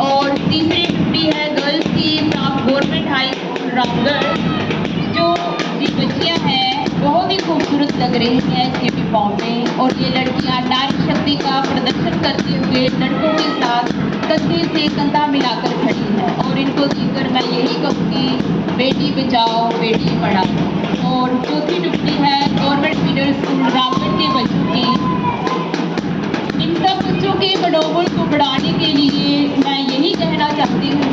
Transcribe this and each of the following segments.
और तीसरी टुकड़ी है गर्ल्स की गवर्नमेंट हाई स्कूल रामगढ़। जो ये बच्चियाँ हैं बहुत ही खूबसूरत लग रही हैं इसके यूनिफॉर्म में, और ये लड़कियाँ नारी शक्ति का प्रदर्शन करते हुए लड़कों के साथ कंधे से कंधा मिलाकर खड़ी हैं। और इनको देखकर मैं यही कहूँगी, बेटी बचाओ बेटी पढ़ाओ। और चौथी टुकड़ी है गवर्नमेंट मिडिल स्कूल रामगढ़ के बच्चों की। इन सब बच्चों के मनोबल को बढ़ाने के लिए मैं यही कहना चाहती हूँ,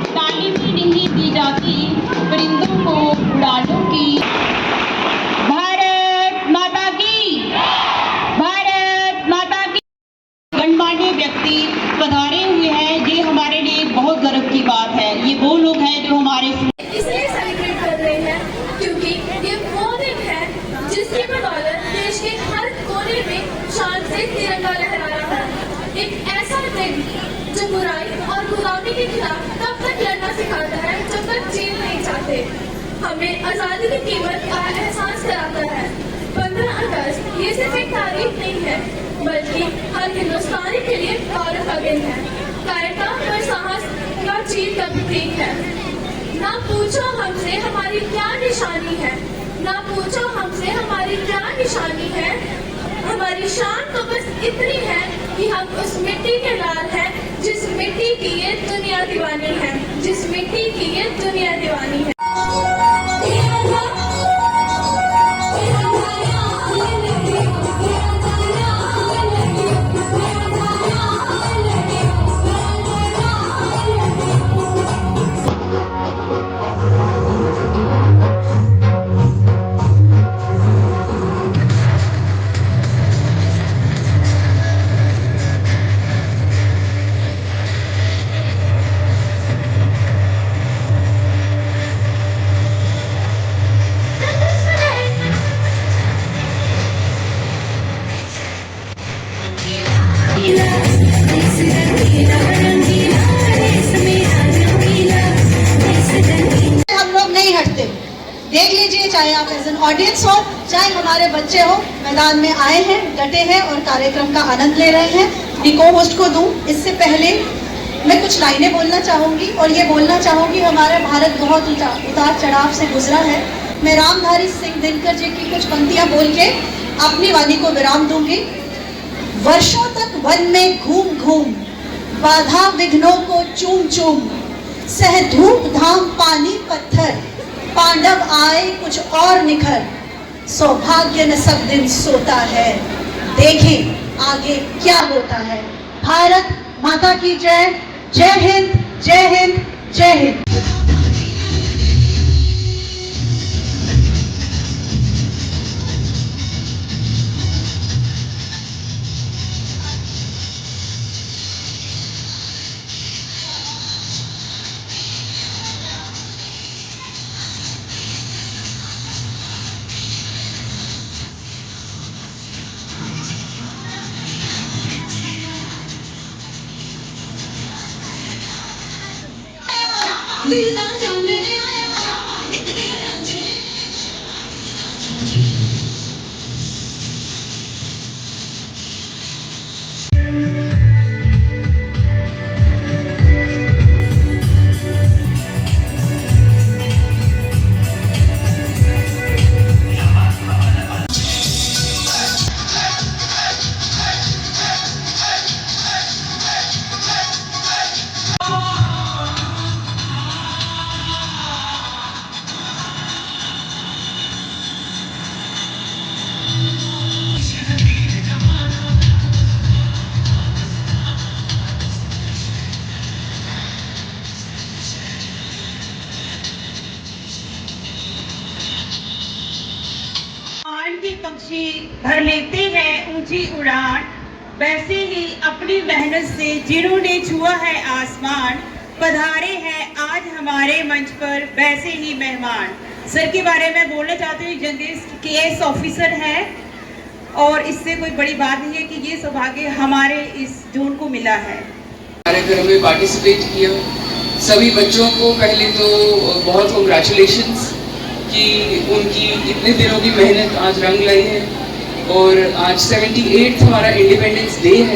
तालीम ही नहीं दी जाती परिंदों को उड़ानों की। भारत माता की, भारत माता की। गणमान्य व्यक्ति पधारे हुए हैं, ये हमारे लिए बहुत गर्व की बात है। ये वो लोग हैं जो हमारे इसलिए सेलिब्रेट कर रहे हैं क्योंकि ये वो दिन है जिसकी बदौलत देश के हर कोने में शान से तिरंगा लहरा रहा है। एक ऐसा दिन जो बुराई और गुलामी के खिलाफ तब तक लड़ना सिखाता है जब तक जेल नहीं जाते। हमें आजादी की कीमत का एहसास कराता है। 15 अगस्त ये सिर्फ एक तारीख नहीं है, बल्कि हर हिंदुस्तानी के लिए गौरव का दिन है। कायरता और साहस का जीत का प्रतीक है। ना पूछो हमसे हमारी क्या निशानी है, ना पूछो हमसे हमारी क्या निशानी है। हमारी शान तो बस इतनी है कि हम उस मिट्टी के लाल हैं जिस मिट्टी की ये दुनिया दीवानी है, जिस मिट्टी की ये दुनिया दीवानी है। हम लोग नहीं हटते। देख लीजिए, चाहे आप एज एन ऑडियंस हो, चाहे हमारे बच्चे हो, मैदान में आए हैं, डटे हैं और कार्यक्रम का आनंद ले रहे हैं। डिको होस्ट को दूं इससे पहले मैं कुछ लाइनें बोलना चाहूंगी, और ये बोलना चाहूंगी हमारा भारत बहुत उतार चढ़ाव से गुजरा है। मैं रामधारी सिंह दिनकर जी की कुछ पंक्तियां बोल के अपनी वाणी को विराम दूंगी। वर्षों तक वन में घूम घूम, बाधा विघ्नों को चूम चूम, सह धूप धाम पानी पत्थर, पांडव आए कुछ और निखर, सौभाग्य न सब दिन सोता है, देखें आगे क्या होता है। भारत माता की जय। जय हिंद, जय हिंद, जय हिंद। ऊंची उड़ान, वैसे ही अपनी मेहनत से जिन्होंने छुआ है आसमान, पधारे हैं आज हमारे मंच पर वैसे ही मेहमान। सर के बारे में बोलना चाहती हूँ, जर्नलिस्ट केएस ऑफिसर है और इससे कोई बड़ी बात नहीं है कि ये सौभाग्य हमारे इस जोन को मिला है। कार्यक्रम में पार्टिसिपेट किया सभी बच्चों को पहले तो बहुत कांग्रेचुलेशंस कि उनकी इतने दिनों की मेहनत आज रंग लाई है। और आज 78 हमारा इंडिपेंडेंस डे है।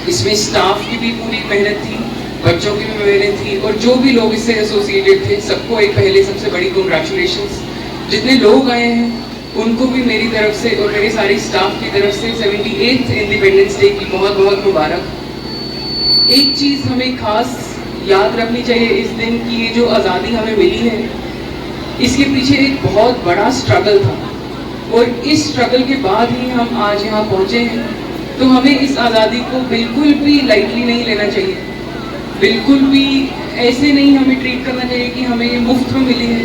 इसमें स्टाफ की भी पूरी मेहनत थी, बच्चों की भी मेहनत थी और जो भी लोग इससे एसोसिएटेड थे सबको एक पहले सबसे बड़ी कांग्रेचुलेशंस। जितने लोग आए हैं उनको भी मेरी तरफ से और मेरे सारी स्टाफ की तरफ से 78th इंडिपेंडेंस डे की बहुत बहुत मुबारक। एक चीज़ हमें खास याद रखनी चाहिए इस दिन की, ये जो आज़ादी हमें मिली है इसके पीछे एक बहुत बड़ा स्ट्रगल था और इस स्ट्रगल के बाद ही हम आज यहाँ पहुँचे हैं। तो हमें इस आज़ादी को बिल्कुल भी लाइटली नहीं लेना चाहिए, बिल्कुल भी ऐसे नहीं हमें ट्रीट करना चाहिए कि हमें ये मुफ्त में मिली है,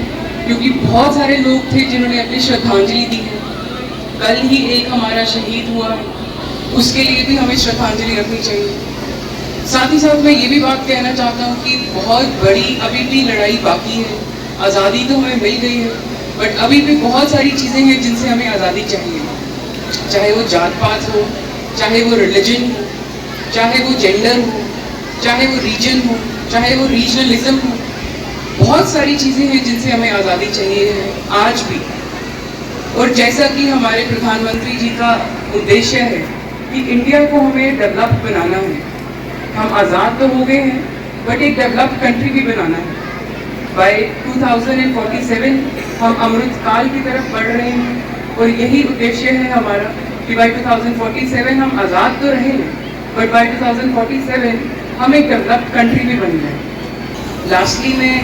क्योंकि बहुत सारे लोग थे जिन्होंने अपनी श्रद्धांजलि दी है। कल ही एक हमारा शहीद हुआ, उसके लिए भी हमें श्रद्धांजलि रखनी चाहिए। साथ ही साथ मैं ये भी बात कहना चाहता हूँ कि बहुत बड़ी अभी भी लड़ाई बाकी है। आज़ादी तो हमें मिल गई है बट अभी भी बहुत सारी चीज़ें हैं जिनसे हमें आज़ादी चाहिए, चाहे वो जात पात हो, चाहे वो रिलीजन हो, चाहे वो जेंडर हो, चाहे वो रीजन हो, चाहे वो रीजनलिज्म हो। बहुत सारी चीज़ें हैं जिनसे हमें आज़ादी चाहिए है आज भी। और जैसा कि हमारे प्रधानमंत्री जी का उद्देश्य है कि इंडिया को हमें डेवलप बनाना है, हम आज़ाद तो हो गए हैं बट एक डेवलप्ड कंट्री भी बनाना है। बाय 2047 हम अमृत काल की तरफ बढ़ रहे हैं और यही उद्देश्य है हमारा कि बाय 2047 हम आज़ाद तो रहे बट बाय 2047 हम एक डेवलप्ड कंट्री भी बन जाए। लास्टली मैं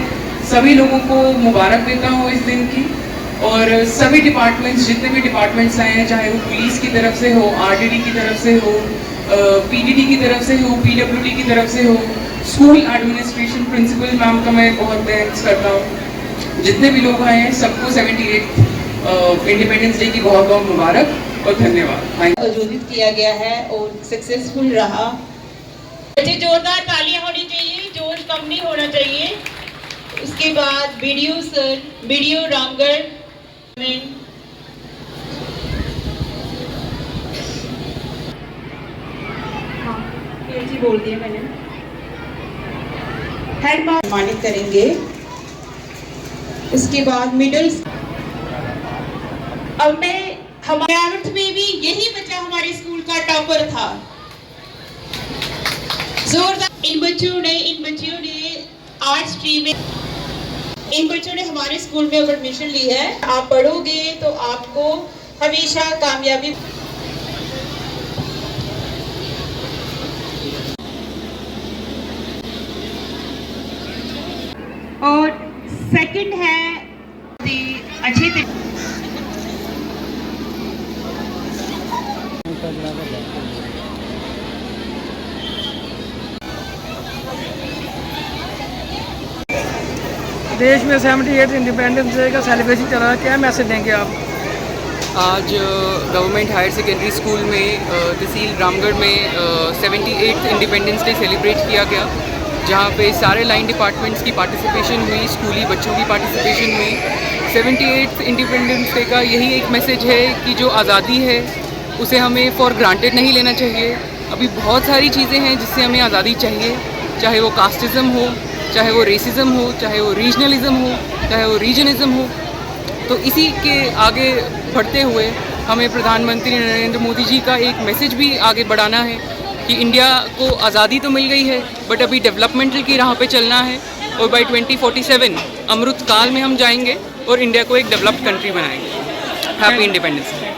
सभी लोगों को मुबारक देता हूँ इस दिन की और सभी डिपार्टमेंट्स, जितने भी डिपार्टमेंट्स आए हैं, चाहे वो पुलिस की तरफ से हो, आरटीडी की तरफ से हो, पीडीडी की तरफ से हो, पीडब्ल्यूडी की तरफ से हो, स्कूल एडमिनिस्ट्रेशन प्रिंसिपल मैम का मैं बहुत थैंक्स करता हूँ। जितने भी लोग आए हैं सबको 78 इंडिपेंडेंस डे की बहुत बहुत मुबारक और धन्यवाद। आयोजित किया गया है और सक्सेसफुल रहा। बच्चे जोरदार तालियां होनी चाहिए, जोश कम नहीं होना चाहिए। उसके बाद बीडीओ सर, बीडीओ रामगढ़ में बोल दिया मैंने। हेड मास्टर सम्मानित करेंगे। उसके बाद मिडिल, अब मैं हमारे 8th में भी यही बच्चा हमारे स्कूल का टॉपर था। जोरदार इन बच्चियों ने आर्ट स्ट्रीम में, इन बच्चों ने हमारे स्कूल में एडमिशन ली है। आप पढ़ोगे तो आपको हमेशा कामयाबी। और सेकंड है अच्छे देश में 78 इंडिपेंडेंस डे का सेलिब्रेशन चल रहा है, क्या मैसेज देंगे आप? आज गवर्नमेंट हायर सेकेंडरी स्कूल में तहसील रामगढ़ में 78th इंडिपेंडेंस डे सेलिब्रेट किया गया, जहाँ पे सारे लाइन डिपार्टमेंट्स की पार्टिसिपेशन हुई, स्कूली बच्चों की पार्टिसिपेशन हुई। 78th इंडिपेंडेंस डे का यही एक मैसेज है कि जो आज़ादी है उसे हमें फॉर ग्रांटेड नहीं लेना चाहिए। अभी बहुत सारी चीज़ें हैं जिससे हमें आज़ादी चाहिए, चाहे वो कास्टिज़म हो, चाहे वो रेसिज़म हो, चाहे वो रीजनलिज़म हो, चाहे वो रीजनिज़म हो। तो इसी के आगे बढ़ते हुए हमें प्रधानमंत्री नरेंद्र मोदी जी का एक मैसेज भी आगे बढ़ाना है कि इंडिया को आज़ादी तो मिल गई है बट अभी डेवलपमेंटल की राह पे चलना है और बाय 2047 अमृत काल में हम जाएंगे और इंडिया को एक डेवलप्ड कंट्री बनाएंगे। Happy independence day.